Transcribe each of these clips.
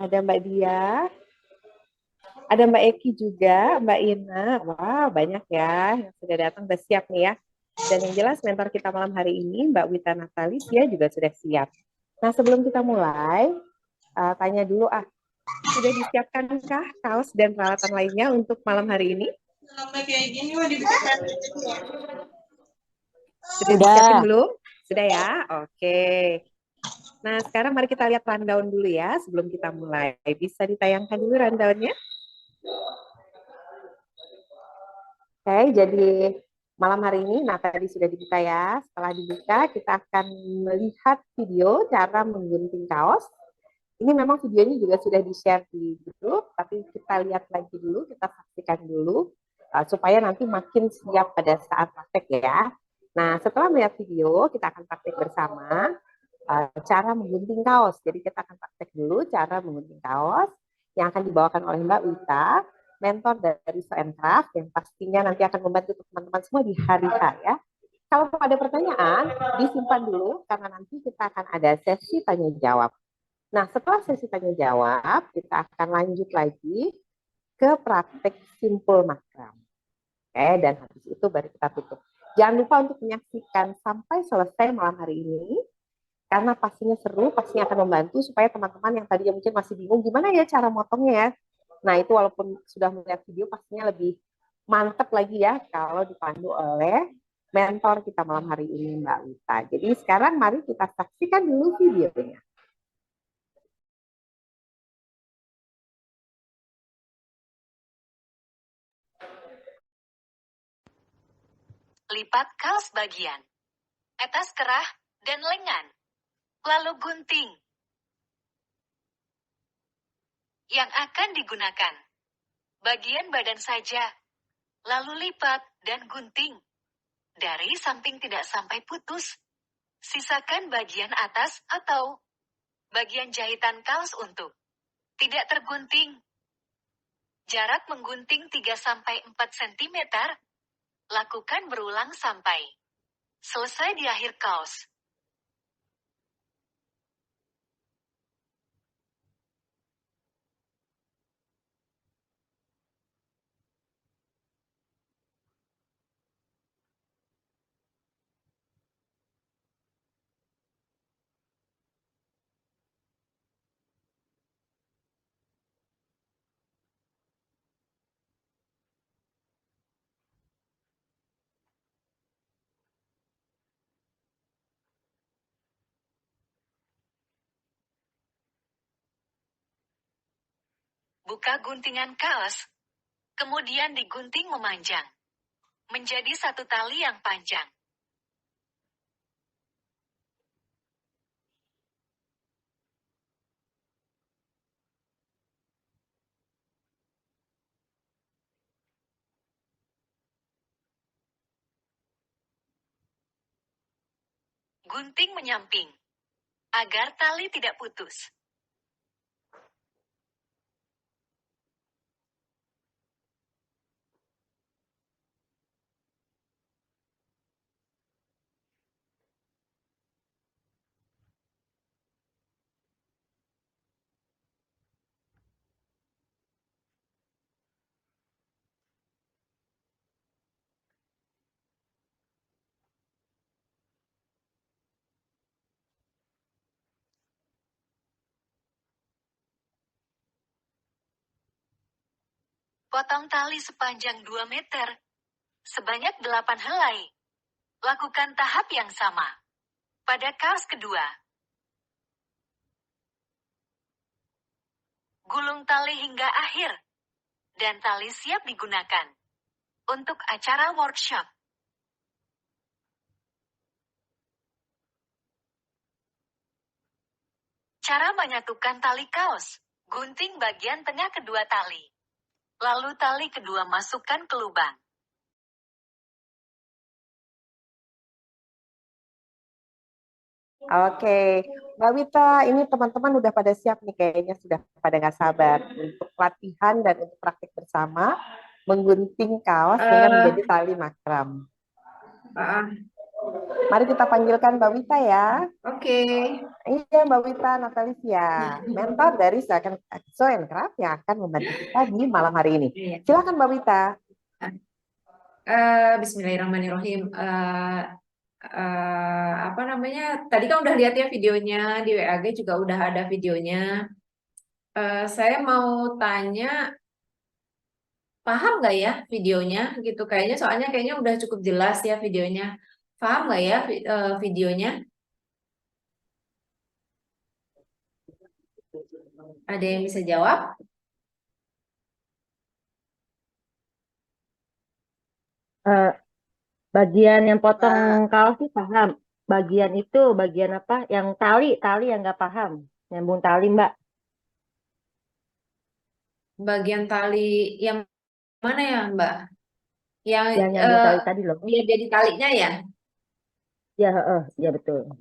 Ada Mbak Dia, ada Mbak Eki juga, Mbak Ina. Wah, banyak ya yang sudah datang, sudah siap nih ya. Dan yang jelas mentor kita malam hari ini, Mbak Wita Natalicia juga sudah siap. Nah, sebelum kita mulai, tanya dulu sudah disiapkankah kaos dan peralatan lainnya untuk malam hari ini? Sudah disiapin Udah. belum? Sudah ya? Oke. Nah, sekarang mari kita lihat rundown dulu ya sebelum kita mulai. Bisa ditayangkan dulu rundownnya? Oke, jadi malam hari ini, nah tadi sudah dibuka ya. Setelah dibuka, kita akan melihat video cara menggunting kaos. Ini memang videonya juga sudah di-share di grup, tapi kita lihat lagi dulu, kita saksikan dulu, supaya nanti makin siap pada saat praktek ya. Nah, setelah melihat video, kita akan praktek bersama cara menggunting kaos. Jadi kita akan praktek dulu cara menggunting kaos yang akan dibawakan oleh Mbak Wita, mentor dari So and Craft, yang pastinya nanti akan membantu teman-teman semua di hari H ya. Kalau ada pertanyaan, disimpan dulu karena nanti kita akan ada sesi tanya jawab. Nah, setelah sesi tanya jawab, kita akan lanjut lagi ke praktek simpul makram. Oke, dan habis itu baru kita tutup. Jangan lupa untuk menyaksikan sampai selesai malam hari ini, karena pastinya seru, pastinya akan membantu supaya teman-teman yang tadinya mungkin masih bingung gimana ya cara motongnya ya. Nah, itu walaupun sudah melihat video, pastinya lebih mantap lagi ya kalau dipandu oleh mentor kita malam hari ini, Mbak Wita. Jadi sekarang mari kita saksikan dulu videonya. Lipat kaos bagian atas kerah dan lengan. Lalu gunting. Yang akan digunakan bagian badan saja. Lalu lipat dan gunting. Dari samping tidak sampai putus. Sisakan bagian atas atau bagian jahitan kaos untuk tidak tergunting. Jarak menggunting 3-4 cm. Lakukan berulang sampai selesai di akhir kaos. Buka guntingan kaos. Kemudian digunting memanjang. Menjadi satu tali yang panjang. Gunting menyamping. Agar tali tidak putus. Potong tali sepanjang 2 meter. Sebanyak 8 helai. Lakukan tahap yang sama. Pada kaos kedua. Gulung tali hingga akhir. Dan tali siap digunakan. Untuk acara workshop. Cara menyatukan tali kaos. Gunting bagian tengah kedua tali. Lalu tali kedua masukkan ke lubang. Oke, Mbak Wita, ini teman-teman udah pada siap nih, kayaknya sudah pada nggak sabar untuk latihan dan untuk praktik bersama menggunting kaos dengan menjadi tali makram. Mari kita panggilkan Mbak Wita ya. Oke. Iya, Mbak Wita Natalicia, mentor dari So and Craft yang akan membantu kita di malam hari ini. Iya. Silakan Mbak Wita. Bismillahirrahmanirrahim. Apa namanya? Tadi kan udah lihat ya videonya di WAG juga udah ada videonya. Saya mau tanya, paham nggak ya videonya gitu? Kayaknya soalnya kayaknya udah cukup jelas ya videonya. Paham nggak ya videonya? Ada yang bisa jawab? Eh, bagian yang potong kaos sih paham. Bagian itu bagian apa? Yang tali yang nggak paham. Nyambung tali Mbak. Bagian tali yang mana ya, Mbak? Yang Yang nyambung tali tadi loh. biar jadi talinya ya? Ya, ya betul.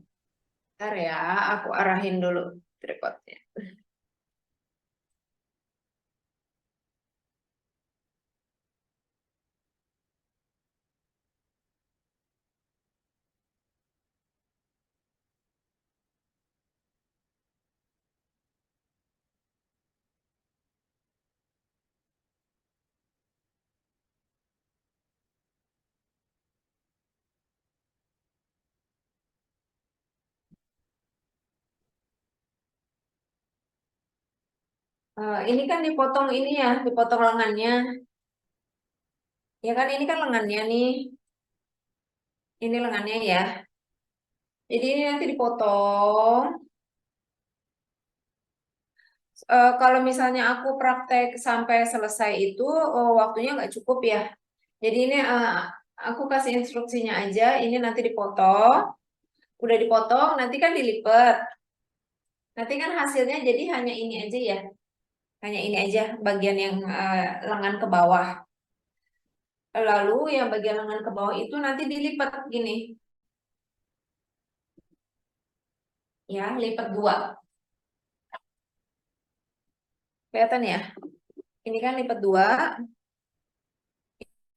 Bentar ya, aku arahin dulu tripodnya. Ini kan dipotong ini ya, dipotong lengannya. Ya kan ini kan lengannya nih. Ini lengannya ya. Jadi ini nanti dipotong. Kalau misalnya aku praktek sampai selesai itu waktunya nggak cukup ya. Jadi ini aku kasih instruksinya aja. Ini nanti dipotong. Udah dipotong, nanti kan dilipat. Nanti kan hasilnya jadi hanya ini aja ya. Hanya ini aja bagian yang lengan ke bawah. Lalu yang bagian lengan ke bawah itu nanti dilipat gini. Ya, lipat dua. Kelihatan ya? Ini kan lipat dua.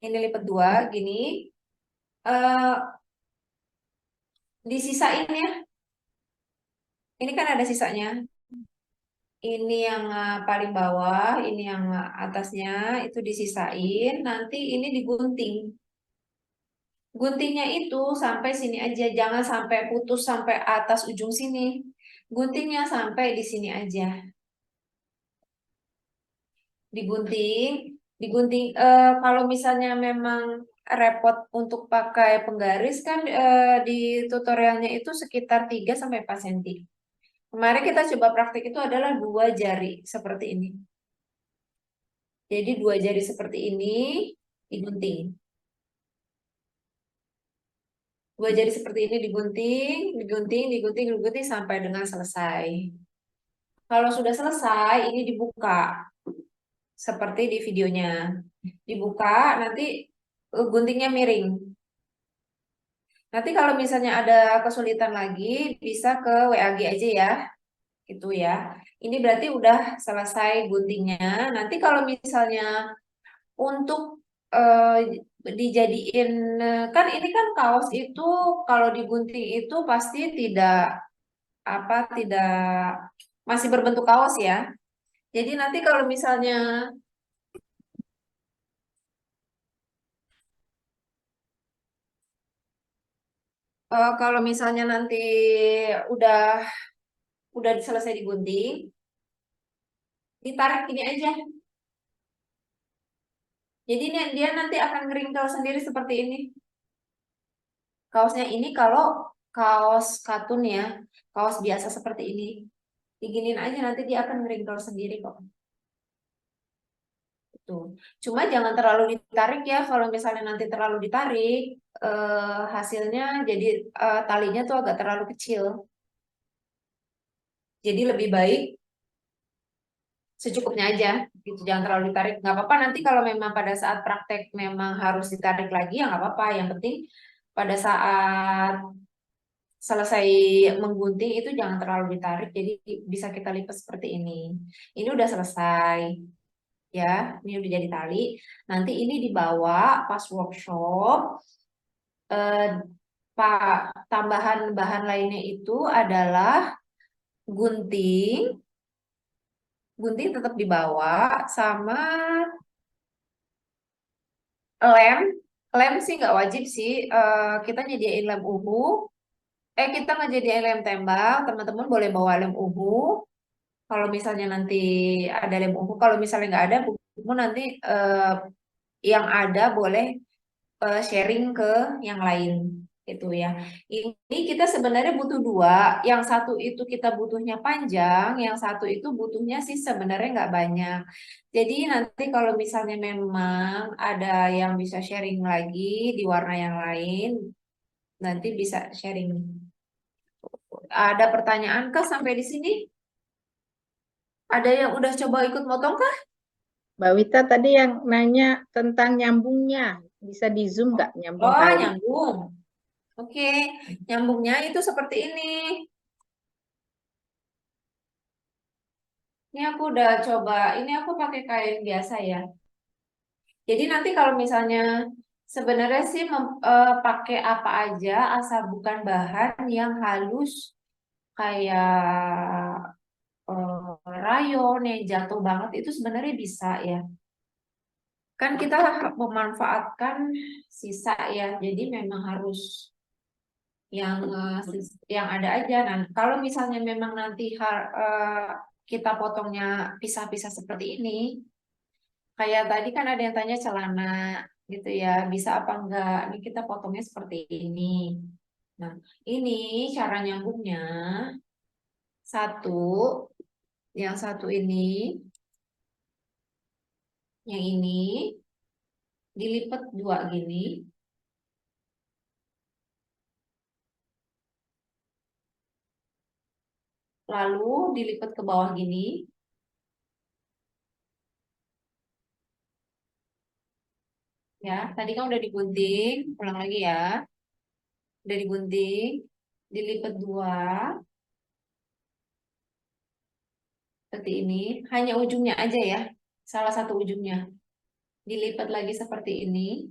Ini lipat dua, gini. Eh Disisain ya. Ini kan ada sisanya. Ini yang paling bawah, ini yang atasnya itu disisain. Nanti ini digunting. Guntingnya itu sampai sini aja, jangan sampai putus sampai atas ujung sini. Guntingnya sampai di sini aja. Digunting, digunting. Kalau misalnya memang repot untuk pakai penggaris kan di tutorialnya itu sekitar 3 sampai 4 cm. Kemarin kita coba praktik itu adalah 2 jari seperti ini. Jadi 2 jari seperti ini digunting. 2 jari seperti ini digunting, digunting, digunting, digunting sampai dengan selesai. Kalau sudah selesai, ini dibuka. Seperti di videonya. Dibuka, nanti guntingnya miring. Nanti kalau misalnya ada kesulitan lagi, bisa ke WAG aja ya. Gitu ya. Ini berarti udah selesai guntingnya. Nanti kalau misalnya untuk dijadiin, kan ini kan kaos itu kalau digunting itu pasti tidak masih berbentuk kaos ya. Jadi nanti kalau misalnya nanti udah selesai digunting, ditarik gini aja. Jadi dia nanti akan ngeringkel sendiri seperti ini. Kaosnya ini kalau kaos katun ya, kaos biasa seperti ini. Diginin aja nanti dia akan ngeringkel sendiri kok. Tuh. Cuma jangan terlalu ditarik ya. Kalau misalnya nanti terlalu ditarik, hasilnya jadi talinya tuh agak terlalu kecil. Jadi lebih baik secukupnya aja, gitu. Jangan terlalu ditarik. Nggak apa-apa nanti kalau memang pada saat praktek memang harus ditarik lagi ya nggak apa-apa. Yang penting pada saat selesai menggunting itu jangan terlalu ditarik. Jadi bisa kita lipat seperti ini. Ini udah selesai. Ya, ini udah jadi tali. Nanti ini dibawa pas workshop. tambahan bahan lainnya itu adalah gunting. Gunting tetap dibawa sama lem. Lem sih nggak wajib sih. Kita nyediain lem uhu. Kita nggak nyediain lem tembak. Teman-teman boleh bawa lem uhu. Kalau misalnya nanti ada lem uhu, kalau misalnya nggak ada, buku nanti yang ada boleh sharing ke yang lain gitu ya. Ini kita sebenarnya butuh dua. Yang satu itu kita butuhnya panjang, yang satu itu butuhnya sih sebenarnya nggak banyak. Jadi nanti kalau misalnya memang ada yang bisa sharing lagi di warna yang lain, nanti bisa sharing. Ada pertanyaan kah sampai di sini? Ada yang udah coba ikut motong kah? Mbak Wita tadi yang nanya tentang nyambungnya, bisa di Zoom nggak nyambung Oh, tali? nyambung. Oke, nyambungnya itu seperti ini. Ini aku udah coba, ini aku pakai kain biasa ya. Jadi nanti kalau misalnya sebenarnya sih pakai apa aja asal bukan bahan yang halus kayak rayon yang jatuh banget itu sebenarnya bisa ya. Kan kita memanfaatkan sisa ya. Jadi memang harus yang ada aja. Nah, kalau misalnya memang nanti kita potongnya pisah-pisah seperti ini, kayak tadi kan ada yang tanya celana gitu ya, bisa apa enggak? Ini kita potongnya seperti ini. Nah, ini cara nyambungnya. Satu, yang satu ini, yang ini dilipat dua gini. Lalu dilipat ke bawah gini. Ya, tadi kan udah digunting, ulang lagi ya. Udah digunting, dilipat dua, seperti ini. Hanya ujungnya aja ya, salah satu ujungnya. Dilipat lagi seperti ini.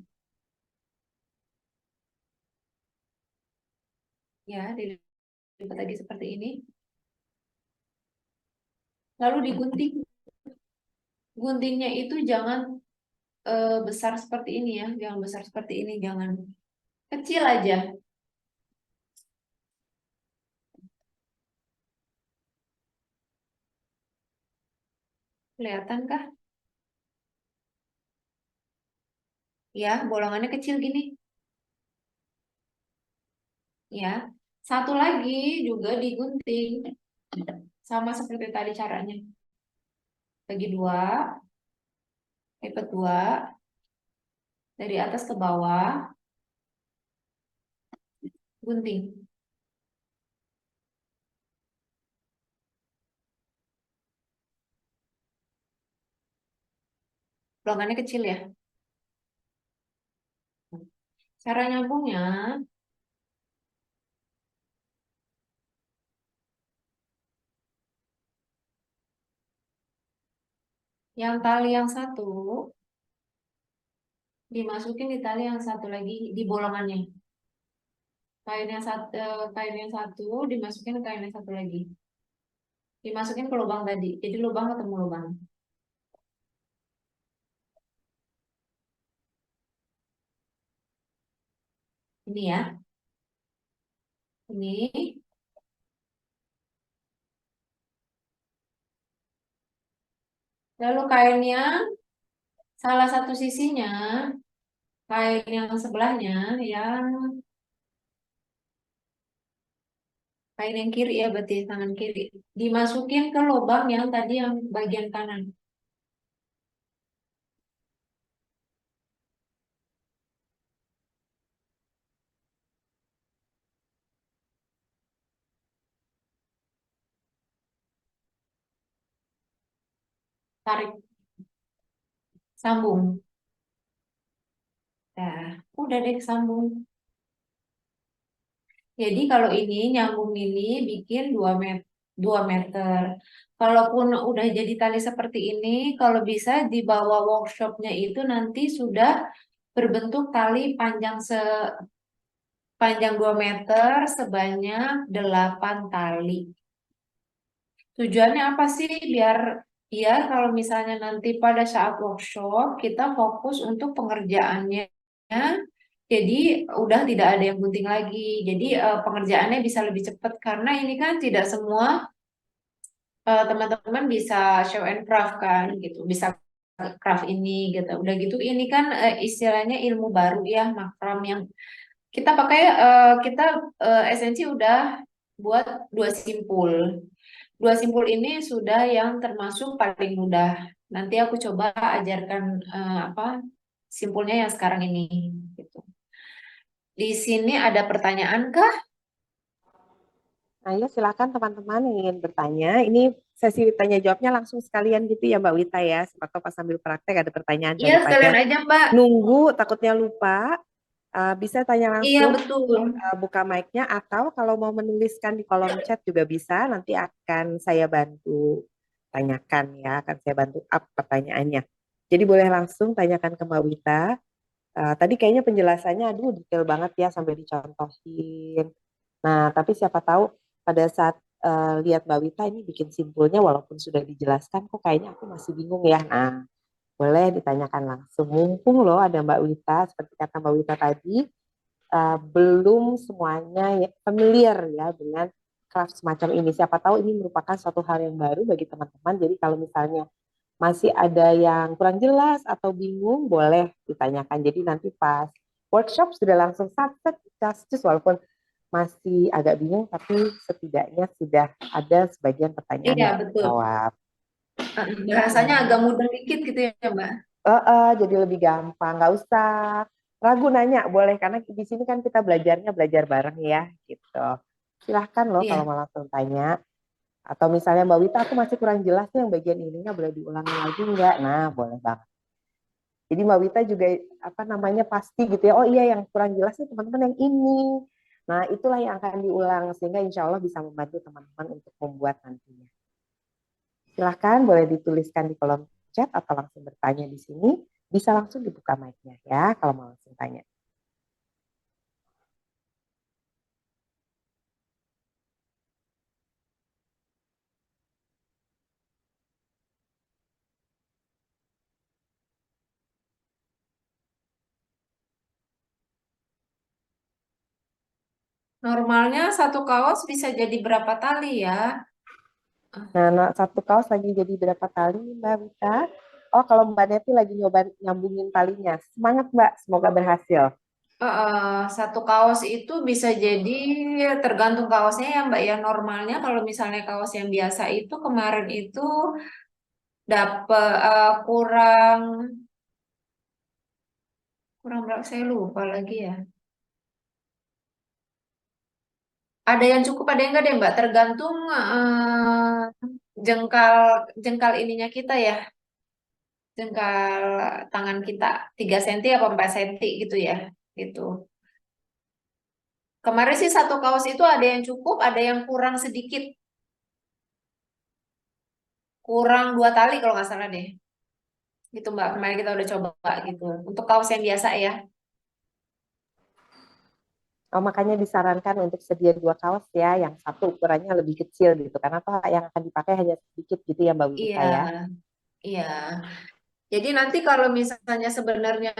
Ya, dilipat lagi seperti ini. Lalu digunting. Guntingnya itu jangan besar seperti ini ya, jangan besar seperti ini, jangan kecil aja. Kelihatan kah? Ya, bolongannya kecil gini. Ya, satu lagi juga digunting, sama seperti tadi caranya. Bagi dua, lipat dua, dari atas ke bawah, gunting. Bolongannya kecil ya. Cara nyambungnya, yang tali yang satu dimasukin di tali yang satu lagi di bolongannya. Kain yang satu dimasukin ke kain yang satu lagi. Dimasukin ke lubang tadi. Jadi lubang ketemu lubang. Ini ya. Ini. Lalu kainnya salah satu sisinya, kain yang sebelahnya yang kain yang kiri ya, berarti tangan kiri. Dimasukin ke lubang yang tadi yang bagian kanan. Tarik, sambung. Nah, udah deh sambung. Jadi kalau ini nyambung ini bikin 2 meter. Kalaupun udah jadi tali seperti ini, kalau bisa dibawa workshopnya itu nanti sudah berbentuk tali panjang panjang 2 meter sebanyak 8 tali. Tujuannya apa sih? Biar kalau misalnya nanti pada saat workshop kita fokus untuk pengerjaannya. Jadi udah tidak ada yang gunting lagi. Jadi pengerjaannya bisa lebih cepat karena ini kan tidak semua teman-teman bisa show and craft kan gitu. Bisa craft ini gitu. Udah gitu ini kan istilahnya ilmu baru ya, makram yang kita pakai kita esensi udah buat 2 simpul. 2 simpul ini sudah yang termasuk paling mudah. Nanti aku coba ajarkan apa simpulnya yang sekarang ini. Gitu. Di sini ada pertanyaan kah? Nah, ya silakan teman-teman yang ingin bertanya. Ini sesi tanya jawabnya langsung sekalian gitu ya Mbak Wita ya. Siapa tahu pas sambil praktek ada pertanyaan Iya, sekalian daripada aja, Mbak. nunggu takutnya lupa. Bisa tanya Iya, langsung, betul. buka mic-nya, atau kalau mau menuliskan di kolom chat juga bisa. Nanti akan saya bantu tanyakan ya, akan saya bantu up pertanyaannya. Jadi boleh langsung tanyakan ke Mbak Wita. Tadi kayaknya penjelasannya aduh detail banget ya sampai dicontohin. Nah, tapi siapa tahu pada saat lihat Mbak Wita ini bikin simpulnya walaupun sudah dijelaskan kok kayaknya aku masih bingung ya. Nah, boleh ditanyakan langsung. Mumpung loh ada Mbak Wita, seperti kata Mbak Wita tadi, belum semuanya familiar ya dengan craft semacam ini. Siapa tahu ini merupakan suatu hal yang baru bagi teman-teman. Jadi kalau misalnya masih ada yang kurang jelas atau bingung, boleh ditanyakan. Jadi nanti pas workshop sudah langsung sat-set, just walaupun masih agak bingung, tapi setidaknya sudah ada sebagian pertanyaan Iya, yang betul. terjawab. Bahasanya agak mudah dikit gitu ya, Mbak. Jadi lebih gampang, nggak usah ragu nanya, boleh karena di sini kan kita belajarnya belajar bareng ya, gitu. Silahkan loh kalau Iya. mau langsung tanya. Atau misalnya Mbak Wita, aku masih kurang jelas nih yang bagian ininya boleh diulangi lagi nggak? Nah, boleh banget. Jadi Mbak Wita juga apa namanya pasti gitu ya. Oh iya yang kurang jelas nih teman-teman yang ini. Nah, itulah yang akan diulang sehingga insya Allah bisa membantu teman-teman untuk membuat nantinya. Silahkan boleh dituliskan di kolom chat atau langsung bertanya di sini. Bisa langsung dibuka mic-nya ya kalau mau langsung tanya. Normalnya satu kaos bisa jadi berapa tali ya? Nah, satu kaos lagi jadi berapa tali Mbak Wita? Oh, kalau Mbak Neti lagi nyoba nyambungin talinya. Semangat Mbak, semoga berhasil. Satu kaos itu bisa jadi tergantung kaosnya ya Mbak ya. Normalnya kalau misalnya kaos yang biasa itu kemarin itu dapat kurang kurang berapa saya lupa lagi ya. Ada yang cukup, ada yang enggak deh Mbak. Tergantung jengkal jengkal ininya kita ya. Jengkal tangan kita 3 cm apa 4 cm gitu ya. Gitu. Kemarin sih satu kaos itu ada yang cukup, ada yang kurang sedikit. Kurang 2 tali kalau nggak salah deh. Gitu Mbak, kemarin kita udah coba gitu. Untuk kaos yang biasa ya. Oh, makanya disarankan untuk sedia 2 kaos ya, yang satu ukurannya lebih kecil gitu. Karena toh yang akan dipakai hanya sedikit gitu ya Mbak Wita Iya, ya. iya. Jadi nanti kalau misalnya sebenarnya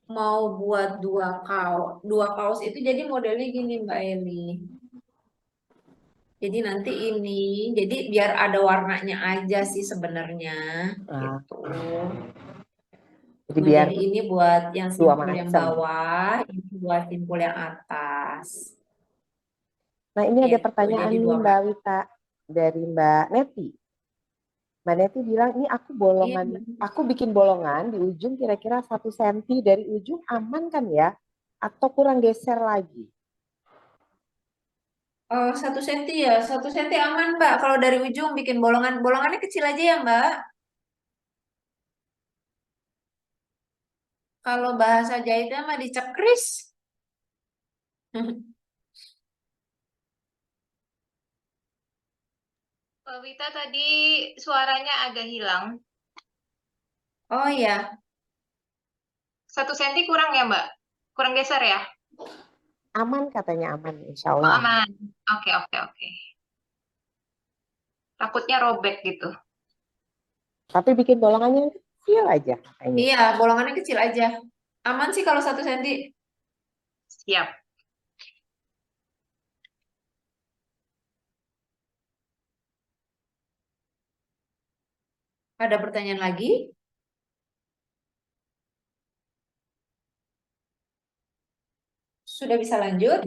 mau buat dua kaos itu jadi modelnya gini Mbak Eli. Jadi nanti ini, jadi biar ada warnanya aja sih sebenarnya Nah, gitu. jadi Nah, biar jadi ini buat yang dua simpul yang macam. bawah, ini buat simpul yang atas. Nah, ini ada Gitu, pertanyaan jadi nih dua Mbak macam. Wita dari Mbak Neti. Mbak Neti bilang, ini Iya, aku bikin bolongan di ujung kira-kira 1 cm dari ujung aman kan ya? Atau kurang geser lagi? 1 senti ya, 1 senti aman Mbak. Kalau dari ujung bikin bolongannya kecil aja ya Mbak. Kalau bahasa jahitnya mah dicekris. Mbak Wita tadi suaranya agak hilang. Oh iya, 1 senti kurang ya, Mbak? Kurang geser ya? Aman katanya aman, insya Oh, Allah. aman. Oke, oke, oke. Takutnya robek gitu. Tapi bikin bolongannya yang kecil aja kayaknya. Iya, bolongannya kecil aja. Aman sih kalau 1 cm. Siap. Ada pertanyaan lagi? Sudah bisa lanjut?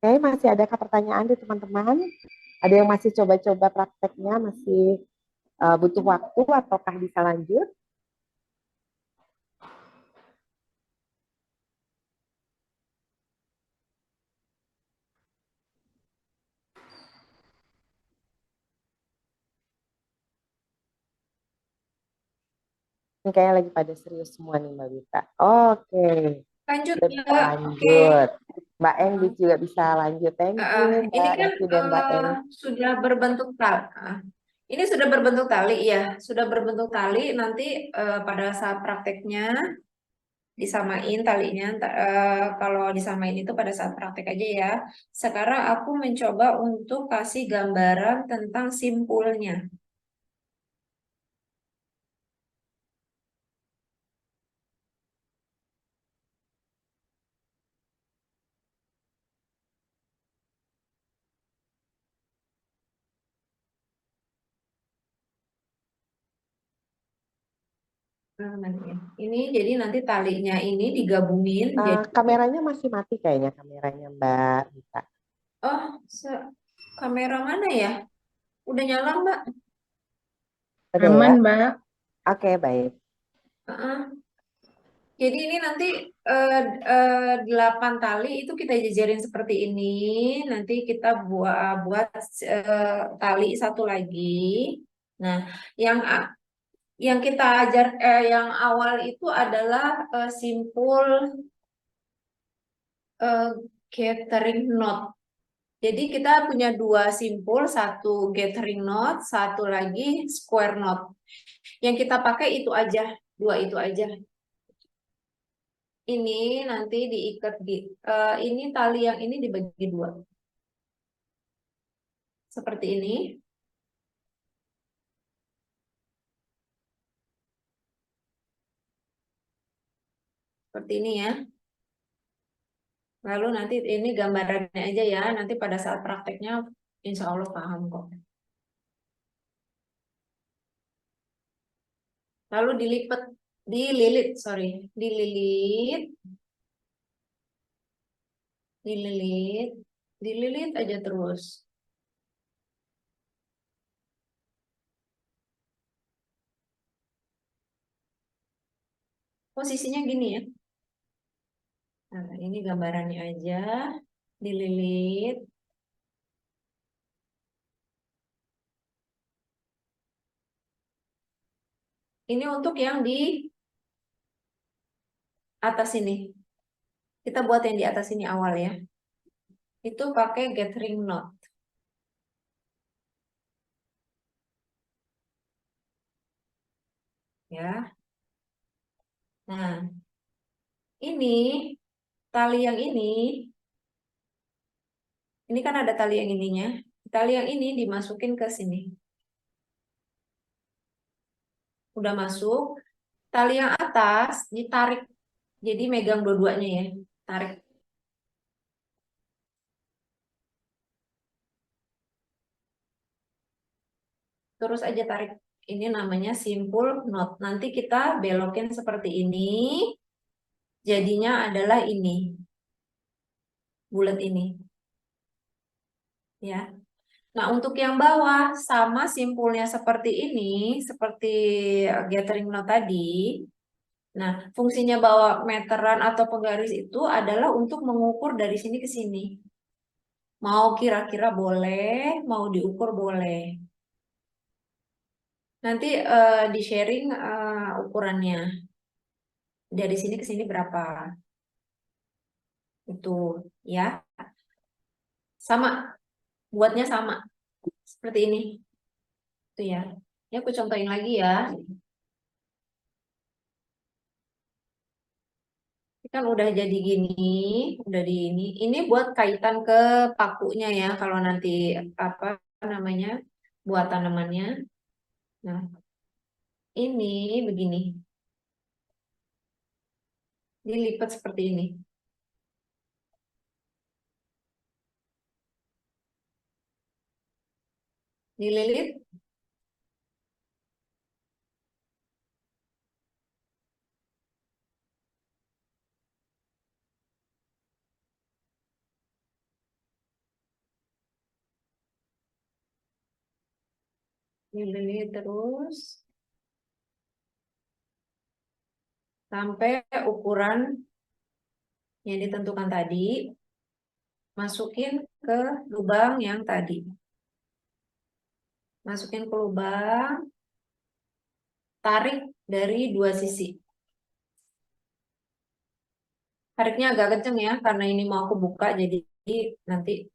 Oke, masih adakah pertanyaan dari teman-teman? Ada yang masih coba-coba prakteknya, masih butuh waktu ataukah bisa lanjut? Ini kayaknya lagi pada serius semua nih Mbak Wita. Oke, Lanjut udah bisa ya. Oke. lanjut. Mbak Eng juga bisa lanjut. Thank you Ini Mbak kan Evi dan Mbak Eng. sudah berbentuk tali. Ini sudah berbentuk tali ya, sudah berbentuk tali. Nanti pada saat prakteknya disamain talinya. Kalau disamain itu pada saat praktek aja ya. Sekarang aku mencoba untuk kasih gambaran tentang simpulnya. Ini jadi nanti talinya ini digabungin jadi Kameranya masih mati kayaknya kameranya Mbak Wita. oh kamera mana ya? Udah nyala Mbak? Oke ya? Aman, Mbak. Oke, baik. Heeh. Jadi ini nanti 8 tali itu kita jajarin seperti ini. Nanti kita buat tali satu lagi. Nah, yang yang kita ajar yang awal itu adalah simpul eh, gathering knot. Jadi kita punya 2 simpul, satu gathering knot, satu lagi square knot. Yang kita pakai itu aja, 2 itu aja. Ini nanti diikat ini tali yang ini dibagi 2. Seperti ini. Seperti ini ya. Lalu nanti ini gambarannya aja ya. Nanti pada saat prakteknya insya Allah paham kok. Lalu dililit, dililit, dililit aja terus. Posisinya gini ya. Nah, ini gambarannya aja, dililit. Ini untuk yang di atas ini. Kita buat yang di atas ini awal ya. Itu pakai gathering knot. Ya. Nah, ini tali yang ini kan ada tali yang ininya. Tali yang ini dimasukin ke sini. Udah masuk. Tali yang atas ditarik. Jadi megang dua-duanya ya. Tarik. Terus aja tarik. Ini namanya simpul knot. Nanti kita belokin seperti ini. Jadinya adalah ini. Bulat ini. Ya. Nah, untuk yang bawah sama simpulnya seperti ini, seperti gathering knot tadi. Nah, fungsinya bawa meteran atau penggaris itu adalah untuk mengukur dari sini ke sini. Mau kira-kira boleh, mau diukur boleh. Nanti di-sharing ukurannya. Dari sini ke sini berapa. Itu ya. Sama, buatnya sama. Seperti ini. Itu ya. Ya aku contohin lagi ya. Kan udah jadi gini, udah di ini. Ini buat kaitan ke pakunya ya, kalau nanti apa namanya buat tanamannya. Nah, ini begini, dilipat seperti ini. Dililit, dililit terus sampai ukuran yang ditentukan tadi. Masukin ke lubang yang tadi. Masukin ke lubang, tarik dari dua sisi. Tariknya agak kenceng ya, karena ini mau aku buka, jadi nanti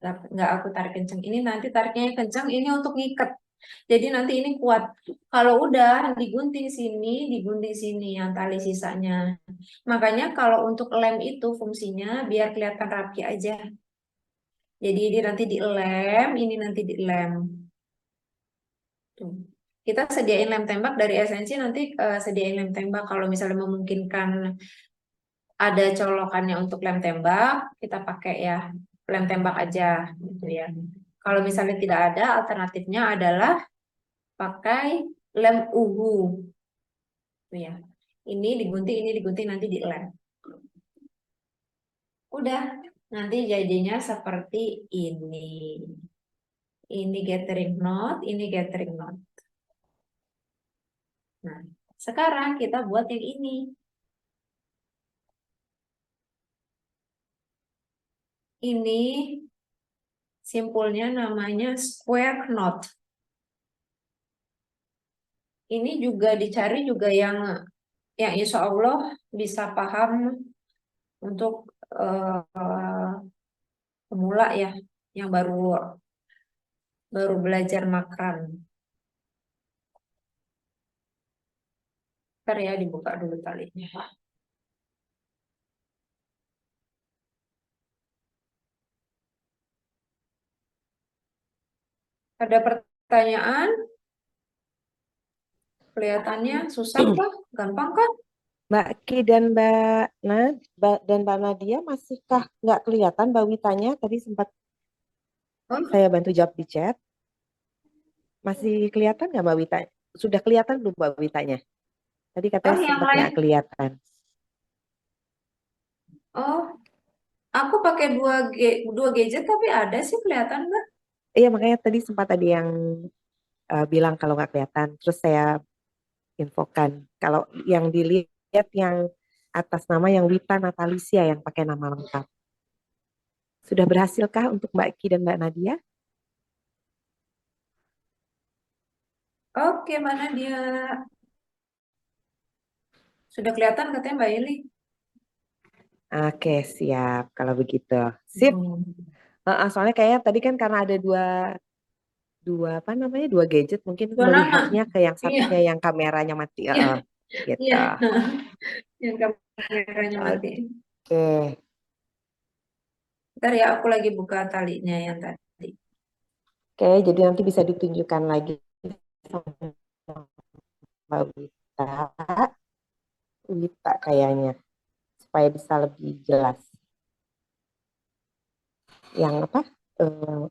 nggak aku tarik kenceng. Ini nanti tariknya kenceng, ini untuk ngikat. Jadi nanti ini kuat. Kalau udah digunting sini yang tali sisanya. Makanya kalau untuk lem itu fungsinya biar kelihatan rapi aja. Jadi ini nanti dilem, ini nanti dilem. Tuh. Kita sediain lem tembak dari Esensi, nanti sediain lem tembak. Kalau misalnya memungkinkan ada colokannya untuk lem tembak, kita pakai ya lem tembak aja gitu ya. Kalau misalnya tidak ada, alternatifnya adalah pakai lem uhu. Tuh ya. Ini digunting, nanti dilem. Udah, nanti jadinya seperti ini. Ini gathering knot, ini gathering knot. Nah, sekarang kita buat yang ini. Ini simpulnya namanya square knot. Ini juga dicari juga yang insya Allah bisa paham untuk pemula ya, yang baru belajar makan. Ntar ya dibuka dulu talinya. Ada pertanyaan? Kelihatannya susah kah? Gampang kah? Mbak Ki dan Mbak Nadia masihkah nggak kelihatan Mbak Witanya? Tadi sempat Oh, saya bantu jawab di chat. Masih kelihatan nggak Mbak Wita? Sudah kelihatan belum Mbak Witanya? Tadi katanya yang sempat lain. nggak kelihatan. Oh, aku pakai dua gadget tapi ada sih kelihatan nggak? Iya makanya tadi sempat ada yang bilang kalau nggak kelihatan. Terus saya infokan kalau yang dilihat yang atas nama yang Wita Natalicia yang pakai nama lengkap. Sudah berhasilkah untuk Mbak Ki dan Mbak Nadia? Oke, mana dia? Sudah kelihatan katanya Mbak Ili. Oke, siap kalau begitu. Sip. Soalnya kayaknya tadi kan karena ada dua gadget mungkin Dua nama. melihatnya ke yang satunya Iya. yang kameranya mati. Gitu. Iya. Yang kameranya mati. Oke. Ntar ya aku lagi buka talinya yang tadi. Oke, jadi nanti bisa ditunjukkan lagi sama Mbak Wita kayaknya supaya bisa lebih jelas. Yang apa?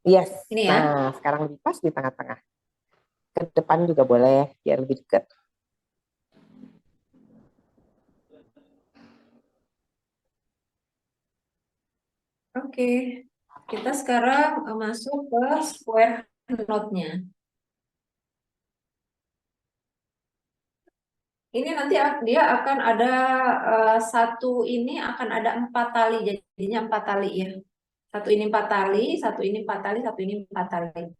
Yes. Ini ya. Nah, sekarang lebih pas di tengah-tengah. Ke depan juga boleh biar lebih dekat. Oke. Kita sekarang masuk ke square knot-nya. Ini nanti dia akan ada satu ini akan ada 4 tali, jadinya 4 tali ya. Satu ini 4 tali, satu ini 4 tali, satu ini 4 tali.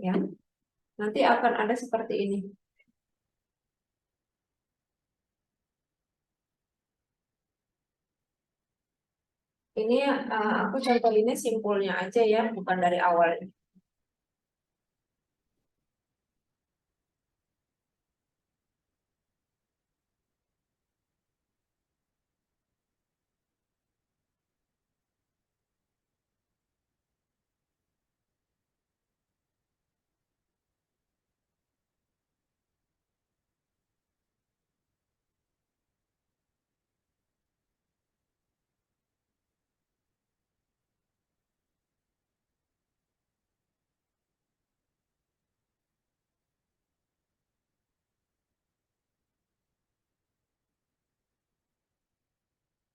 Ya, nanti akan ada seperti ini. Ini aku contohinnya simpulnya aja ya, bukan dari awal.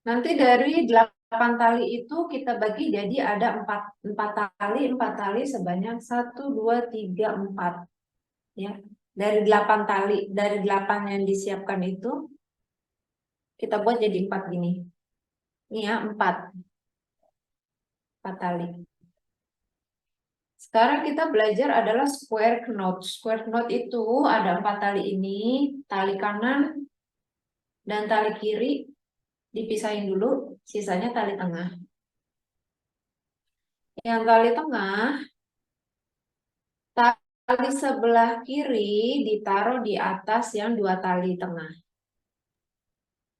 Nanti dari 8 tali itu kita bagi jadi ada 4 tali sebanyak 1, 2, 3, 4. Ya. Dari 8 tali, dari 8 yang disiapkan itu, kita buat jadi 4 gini. Ini ya, 4 tali. Sekarang kita belajar adalah square knot. Square knot itu ada 4 tali ini, tali kanan dan tali kiri dipisahin dulu, sisanya tali tengah. Yang tali tengah, tali sebelah kiri ditaruh di atas yang 2 tali tengah.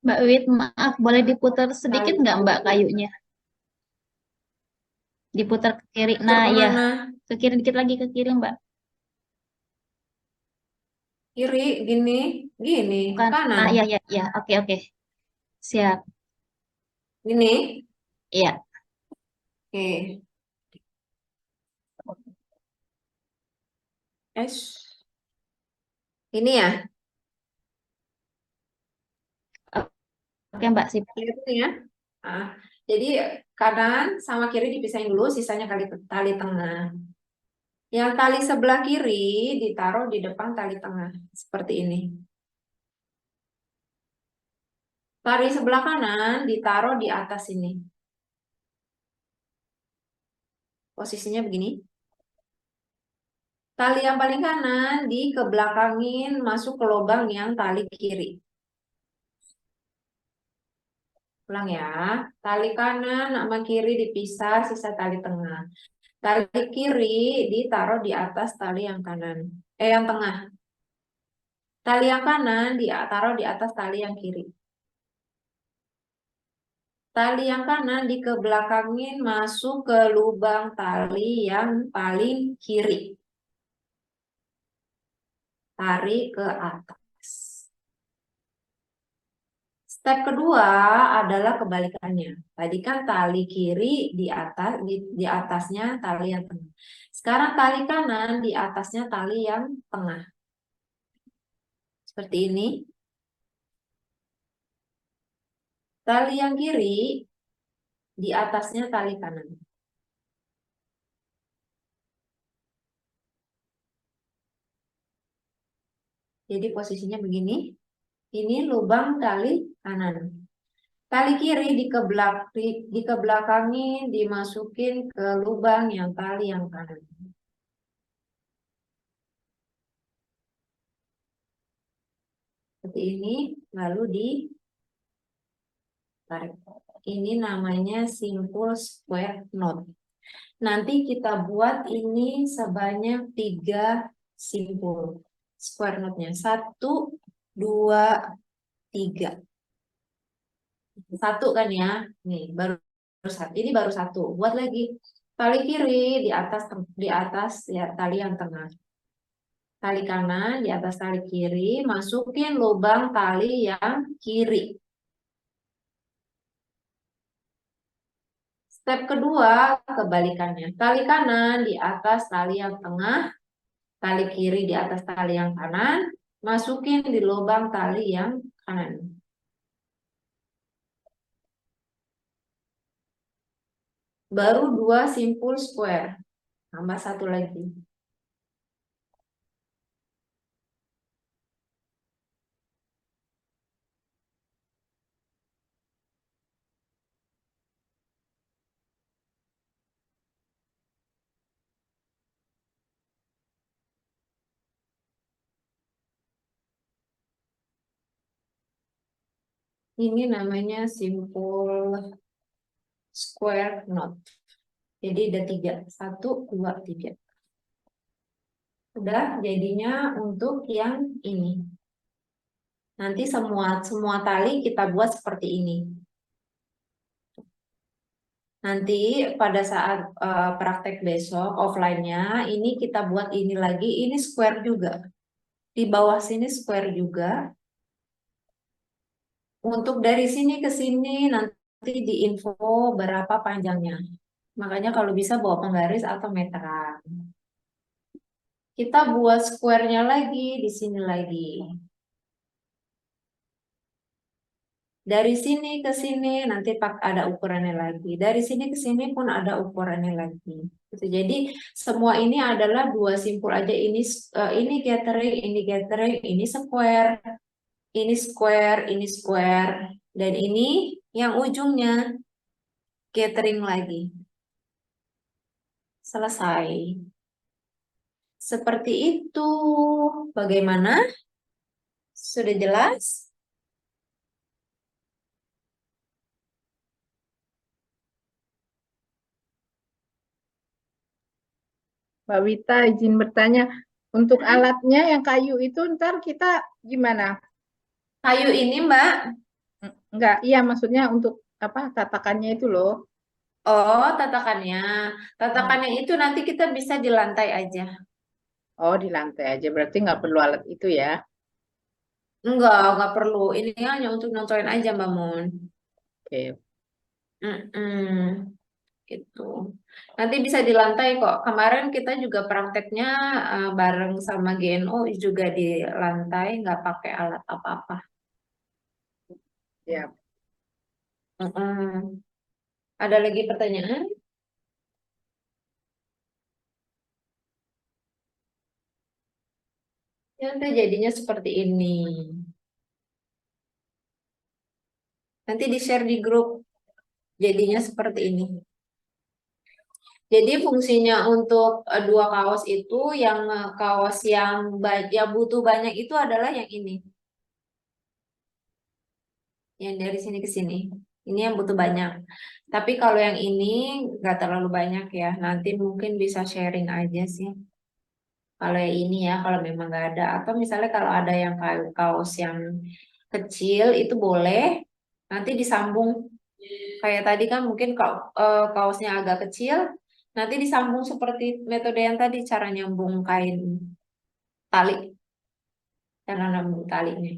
Mbak Wit, maaf, boleh diputar sedikit Tali nggak Mbak kayunya? Diputar ke kiri. putar Nah, ya, kemana? ke kiri dikit lagi ke kiri Mbak. Kiri, gini, Bukan. kanan, Nah, ya, ya, ya. Oke, oke. Siap. gini. Iya. Oke. Ini ya, Oke Mbak, sip. kelihatan ya. Nah, jadi kanan sama kiri dipisahin dulu, sisanya tali tengah. Yang tali sebelah kiri ditaruh di depan tali tengah, seperti ini. Tali sebelah kanan ditaruh di atas ini. Posisinya begini. Tali yang paling kanan dikebelakangin masuk ke lubang yang tali kiri. Ulang ya. Tali kanan sama kiri dipisah, sisa tali tengah. Tali kiri ditaruh di atas tali yang kanan. Yang tengah. Tali yang kanan ditaruh di atas tali yang kiri. Tali yang kanan dikebelakangin masuk ke lubang tali yang paling kiri. Tarik ke atas. Step kedua adalah kebalikannya. Tadi kan tali kiri di atas, di atasnya tali yang tengah. Sekarang tali kanan di atasnya tali yang tengah. Seperti ini. Tali yang kiri di atasnya tali kanan. Jadi posisinya begini. Ini lubang tali kanan. Tali kiri dikebelakangin, dimasukin ke lubang yang tali yang kanan. Seperti ini, lalu ditarik. Ini namanya simple square knot. Nanti kita buat ini sebanyak 3 simple square knotnya. 1, 2, 3. 1 kan ya? Nih, baru satu. Ini baru 1. Buat lagi. Tali kiri di atas ya tali yang tengah. Tali kanan di atas tali kiri, masukin lubang tali yang kiri. Step kedua, kebalikannya. Tali kanan di atas tali yang tengah, tali kiri di atas tali yang kanan, masukin di lubang tali yang kanan. Baru 2 simple square. Tambah 1 lagi. Ini namanya simple square knot. Jadi ada 3. 1, 2, 3. Udah jadinya untuk yang ini. Nanti semua tali kita buat seperti ini. Nanti pada saat praktek besok offline-nya, ini kita buat ini lagi, ini square juga. Di bawah sini square juga. Untuk dari sini ke sini nanti di info berapa panjangnya. Makanya kalau bisa bawa penggaris atau meteran. Kita buat square-nya lagi di sini lagi. Dari sini ke sini nanti ada ukurannya lagi. Dari sini ke sini pun ada ukurannya lagi. Gitu. Jadi semua ini adalah dua simpul aja. Ini gathering, ini square, ini square, ini square, dan ini yang ujungnya gathering lagi. Selesai. Seperti itu. Bagaimana? Sudah jelas? Mbak Wita izin bertanya, untuk alatnya yang kayu itu ntar kita gimana? Kayu ini, Mbak. Enggak, iya maksudnya untuk apa tatakannya itu loh. Oh, tatakannya. Tatakannya itu nanti kita bisa di lantai aja. Oh, di lantai aja, berarti nggak perlu alat itu ya. Enggak perlu. Ini hanya untuk nontonin aja, Mbak Mun. Oke. Mm-mm, gitu. Nanti bisa di lantai kok. Kemarin kita juga prakteknya bareng sama GNO juga di lantai, nggak pakai alat apa-apa. Ya. Mm-mm. Ada lagi pertanyaan? Ya udah jadinya seperti ini. Nanti di-share di grup. Jadinya seperti ini. Jadi fungsinya untuk dua kaos itu kaos yang butuh banyak itu adalah yang ini. Yang dari sini ke sini. Ini yang butuh banyak. Tapi kalau yang ini nggak terlalu banyak ya. Nanti mungkin bisa sharing aja sih. Kalau yang ini ya, kalau memang nggak ada. Atau misalnya kalau ada yang kaos yang kecil itu boleh. Nanti disambung. Kayak tadi kan mungkin kaosnya agak kecil. Nanti disambung seperti metode yang tadi. Cara nyambung kain tali. Cara nyambung talinya.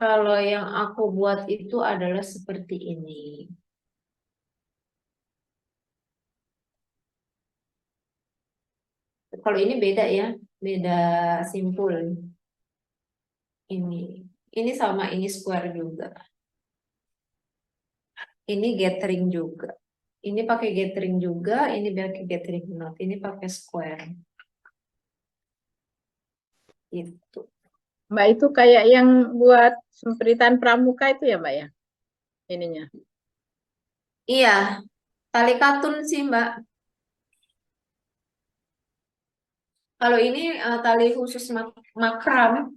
Kalau yang aku buat itu adalah seperti ini. Kalau ini beda ya, beda simpul. Ini, ini sama ini square juga. Ini gathering juga. Ini pakai gathering juga, ini pakai gathering knot, ini pakai square. Itu. Mbak itu kayak yang buat semperitan pramuka itu ya, Mbak ya? Ininya. Iya, tali katun sih Mbak. Kalau ini tali khusus makram,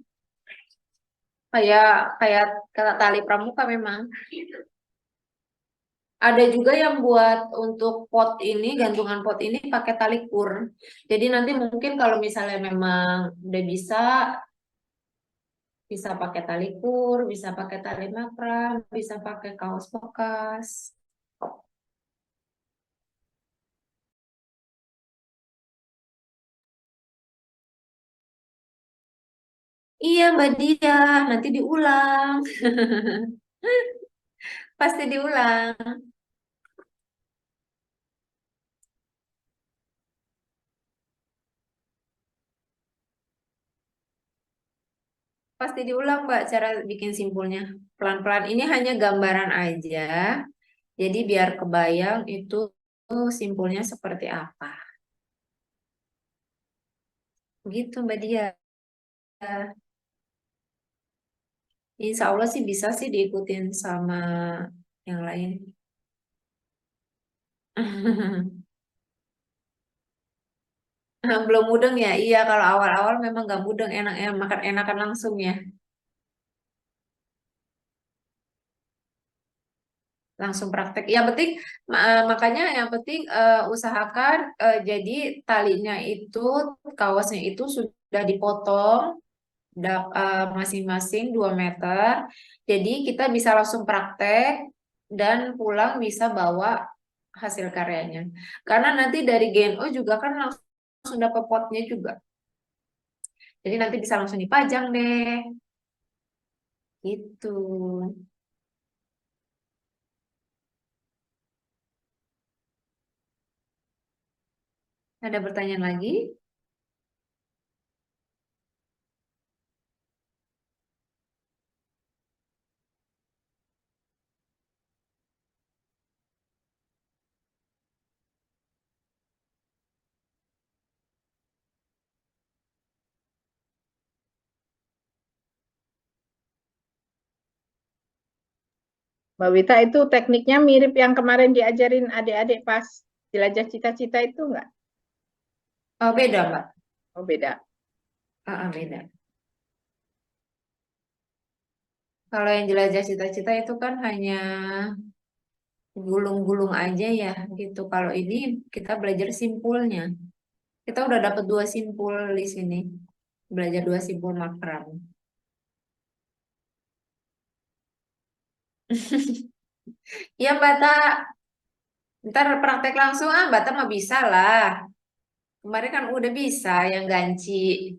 kayak kayak kata tali pramuka memang. Ada juga yang buat untuk pot ini, gantungan pot ini pakai tali kur. Jadi nanti mungkin kalau misalnya memang udah bisa pakai tali kur, bisa pakai tali makram, bisa pakai kaos bekas. Iya Mbak Dia, nanti diulang. Pasti diulang. Pasti diulang Mbak cara bikin simpulnya. Pelan-pelan. Ini hanya gambaran aja. Jadi biar kebayang itu simpulnya seperti apa. Gitu Mbak Dia. Insya Allah sih bisa sih diikutin sama yang lain. Belum mudeng ya? Iya, kalau awal-awal memang nggak mudeng, makan enakan langsung ya. Langsung praktek. Yang penting, makanya yang penting usahakan jadi talinya itu, kaosnya itu sudah dipotong masing-masing 2 meter. Jadi kita bisa langsung praktek dan pulang bisa bawa hasil karyanya. Karena nanti dari GNO juga kan langsung dapat potnya juga. Jadi nanti bisa langsung dipajang deh. Gitu. Ada pertanyaan lagi? Mbak Wita itu tekniknya mirip yang kemarin diajarin adik-adik pas jelajah cita-cita itu enggak? Oh, beda, Mbak. Oh, beda. Beda. Kalau yang jelajah cita-cita itu kan hanya gulung-gulung aja ya gitu. Kalau ini kita belajar simpulnya. Kita udah dapat 2 simpul di sini. Belajar 2 simpul makram. Ya, Mbak Ta. Ntar praktek langsung, Mbak Ta mah bisa lah. Kemarin kan udah bisa yang ganci.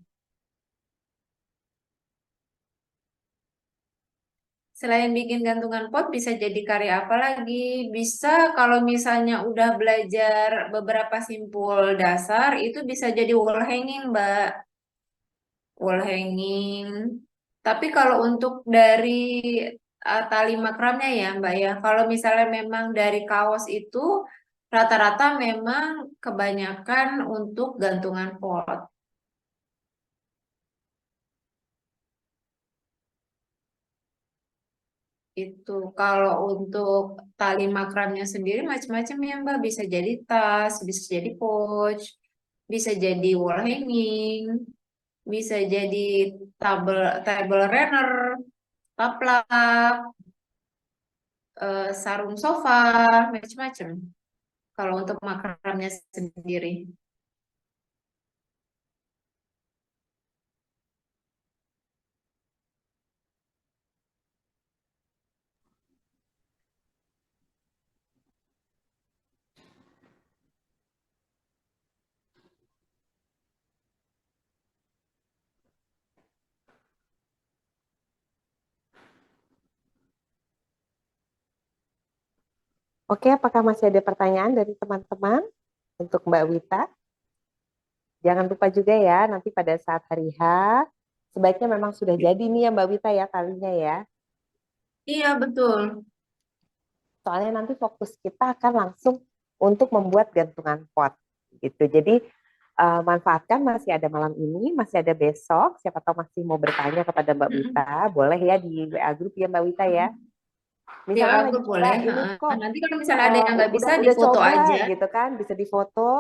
Selain bikin gantungan pot, bisa jadi karya apa lagi? Bisa kalau misalnya udah belajar beberapa simpul dasar, itu bisa jadi wall hanging, Mbak. Wall hanging. Tapi kalau untuk dari tali makramnya ya, Mbak ya, kalau misalnya memang dari kaos itu, rata-rata memang kebanyakan untuk gantungan pot. Itu kalau untuk tali makramnya sendiri macam-macam ya Mbak, bisa jadi tas, bisa jadi pouch, bisa jadi wall hanging, bisa jadi table table runner, taplak, sarung sofa, macam-macam. Kalau untuk makramnya sendiri. Oke, apakah masih ada pertanyaan dari teman-teman untuk Mbak Wita? Jangan lupa juga ya, nanti pada saat hari H, sebaiknya memang sudah jadi nih ya Mbak Wita ya talinya ya. Iya betul. Soalnya nanti fokus kita akan langsung untuk membuat gantungan pot gitu. Jadi manfaatkan masih ada malam ini, masih ada besok. Siapa tahu masih mau bertanya kepada Mbak Wita, boleh ya di WA grup ya Mbak Wita ya. Misalkan Dia lagi aku Mbak boleh. ini kok Nanti kalau misalnya ada yang nggak bisa, udah difoto coba aja. gitu kan, bisa difoto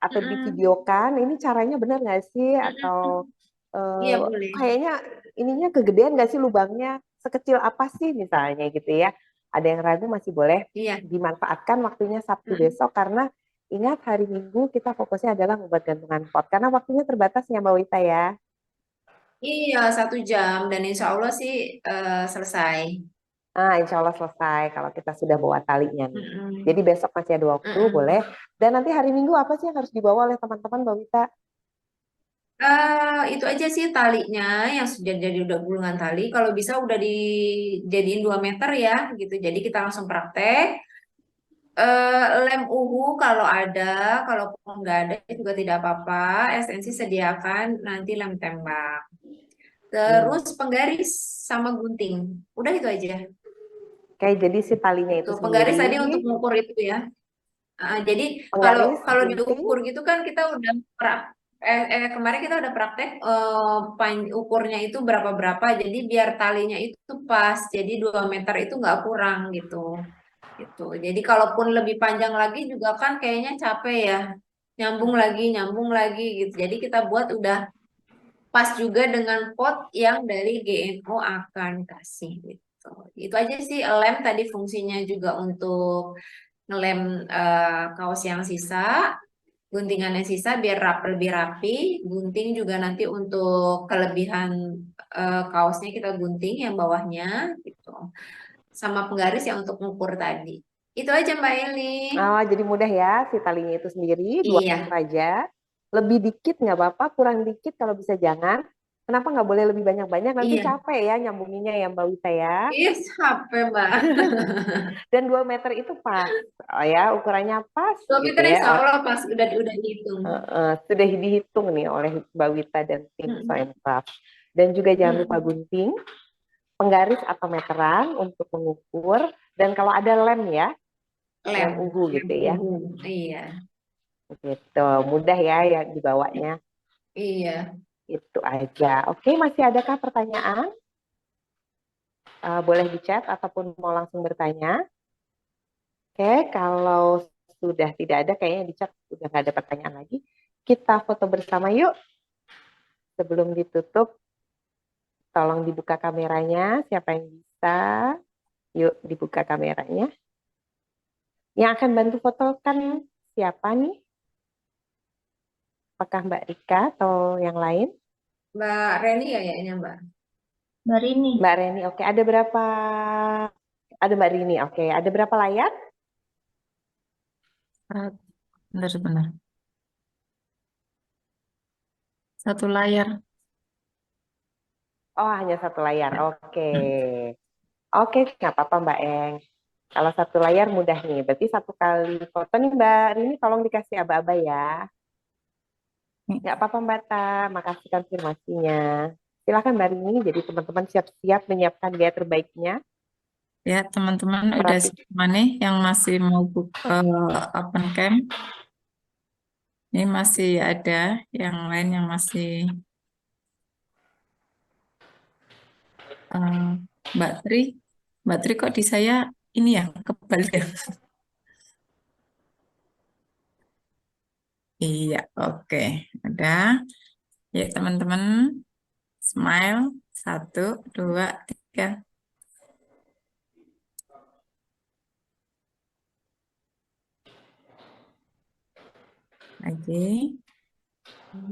atau Mm-mm. divideokan. Ini caranya benar nggak sih? Atau Mm-mm. Iya boleh. kayaknya ininya kegedean nggak sih lubangnya? Sekecil apa sih misalnya gitu ya? Ada yang ragu masih boleh Iya. dimanfaatkan waktunya Sabtu Mm-mm. besok karena ingat hari Minggu kita fokusnya adalah membuat gantungan pot karena waktunya terbatas ya Mbak Wita ya. Iya 1 jam dan insya Allah sih selesai. Nah, insya Allah selesai kalau kita sudah bawa talinya nih. Jadi Mm-mm. besok masih ada waktu, boleh. Mm-mm. Dan nanti hari Minggu apa sih yang harus dibawa oleh teman-teman, Mbak Wita? Itu aja sih talinya yang sudah jadi udah gulungan tali. Kalau bisa udah dijadiin 2 meter ya gitu. Jadi kita langsung praktek. Lem uhu kalau ada, kalaupun nggak ada juga tidak apa-apa. Esensi sediakan nanti lem tembak. Hmm. Terus penggaris sama gunting. Udah itu aja. Oke, jadi si talinya itu Tuh sendiri, penggaris tadi untuk mengukur itu ya. Jadi kalau penggaris, kalau gunting, diukur gitu kan kita udah kemarin kita udah praktek ukurnya itu berapa-berapa. Jadi biar talinya itu pas. Jadi 2 meter itu nggak kurang gitu. Gitu. Jadi kalaupun lebih panjang lagi juga kan kayaknya capek ya. Nyambung lagi gitu. Jadi kita buat udah pas juga dengan pot yang dari GNO akan kasih gitu. Itu aja sih lem tadi fungsinya juga untuk ngelem kaos yang sisa, guntingan yang sisa biar lebih rapi. Gunting juga nanti untuk kelebihan kaosnya kita gunting yang bawahnya gitu. Sama penggaris yang untuk ngukur tadi. Itu aja Mbak Eli. jadi mudah ya si talinya itu sendiri, 2 meter Iya. aja. Lebih dikit nggak apa-apa, kurang dikit kalau bisa jangan. Kenapa nggak boleh lebih banyak-banyak? Nanti Iya. capek ya nyambunginnya ya Mbak Wita ya. Iya, capek Mbak. Dan 2 meter itu pas, ya ukurannya pas 2 gitu meter insya ya. Allah pas udah dihitung. Sudah dihitung nih oleh Mbak Wita dan tim Mm-mm. Soin Craft. Dan juga jangan lupa Mm-mm. gunting, penggaris atau meteran untuk mengukur, dan kalau ada lem ya, lem uhu Lem gitu ya. uhu. Iya. Gitu, mudah ya yang dibawanya. Iya. Itu aja. Oke, masih adakah pertanyaan? boleh di chat ataupun mau langsung bertanya. Oke, kalau sudah tidak ada, kayaknya di chat sudah nggak ada pertanyaan lagi. Kita foto bersama yuk. Sebelum ditutup, tolong dibuka kameranya. Siapa yang bisa? Yuk, dibuka kameranya. Yang akan bantu fotokan siapa nih? Apakah Mbak Rika atau yang lain? Mbak Reni ya kayaknya Mbak. Mbak Rini. Mbak Reni, oke. Ada berapa? Ada Mbak Rini, oke. Ada berapa layar? Bentar, sebentar. Satu layar. Oh, hanya satu layar. Oke. Oke, nggak apa-apa Mbak Eng. Kalau satu layar mudah nih. Berarti satu kali foto nih Mbak Rini, tolong dikasih aba-aba ya. Nggak apa-apa Mbak Ta, makasih konfirmasinya. Silakan Mbak Rini, jadi teman-teman siap-siap menyiapkan gaya terbaiknya. Ya, teman-teman udah Merapi. siapa nih yang masih mau buka open cam? Ini masih ada yang lain yang masih Mbak Tri. Mbak Tri kok di saya ini ya kebalik ya? Iya, oke. Udah. Ya, teman-teman. Smile. 1, 2, 3. Lagi.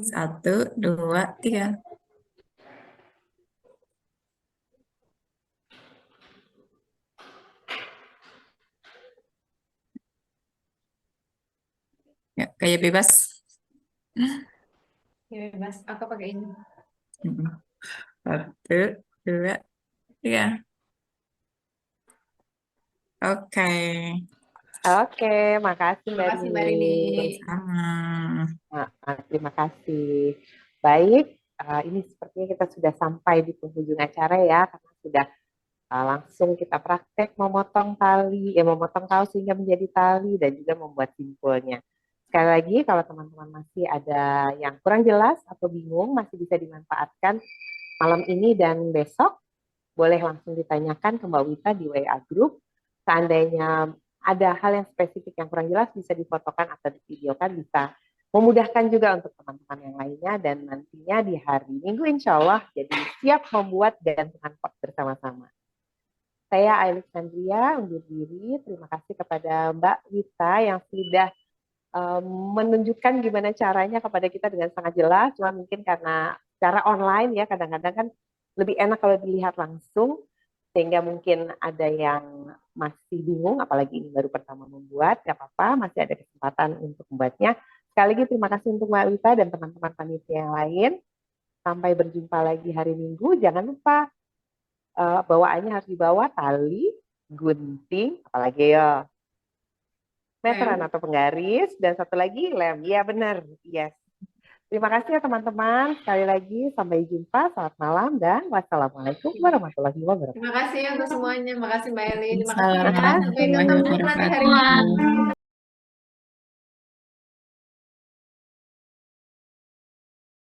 1, 2, 3. Ya, kayak bebas. Ya bebas, aku pakai ini. 1, 2, 3. Oke. Oke, makasih Mbak Makasih Mbak Rini. Rini. Sama. Terima kasih. Baik, ini sepertinya kita sudah sampai di penghujung acara ya, karena sudah langsung kita praktek memotong tali, memotong kaos sehingga menjadi tali dan juga membuat simpulnya. Sekali lagi, kalau teman-teman masih ada yang kurang jelas atau bingung, masih bisa dimanfaatkan malam ini dan besok. Boleh langsung ditanyakan ke Mbak Wita di WA Group. Seandainya ada hal yang spesifik yang kurang jelas, bisa difotokan atau divideokan, bisa memudahkan juga untuk teman-teman yang lainnya. Dan nantinya di hari Minggu insya Allah jadi siap membuat gantungan pot bersama-sama. Saya Alexandria undur diri. Terima kasih kepada Mbak Wita yang sudah menunjukkan gimana caranya kepada kita dengan sangat jelas. Cuma mungkin karena secara online ya kadang-kadang kan lebih enak kalau dilihat langsung, sehingga mungkin ada yang masih bingung, apalagi ini baru pertama membuat, gak apa-apa, masih ada kesempatan untuk membuatnya. Sekali lagi terima kasih untuk Mbak Wita dan teman-teman panitia yang lain. Sampai berjumpa lagi hari Minggu. Jangan lupa bawaannya harus dibawa tali, gunting, apalagi ya, meteran atau penggaris, dan satu lagi lem. Iya benar, yes. Terima kasih ya teman-teman. Sekali lagi sampai jumpa. Selamat malam dan wassalamualaikum warahmatullahi wabarakatuh. Terima kasih untuk semuanya. Makasih Mbak Eli. Terima kasih Assalamualaikum ya. Sampai ketemu nanti hari warahmatullahi Minggu. wabarakatuh.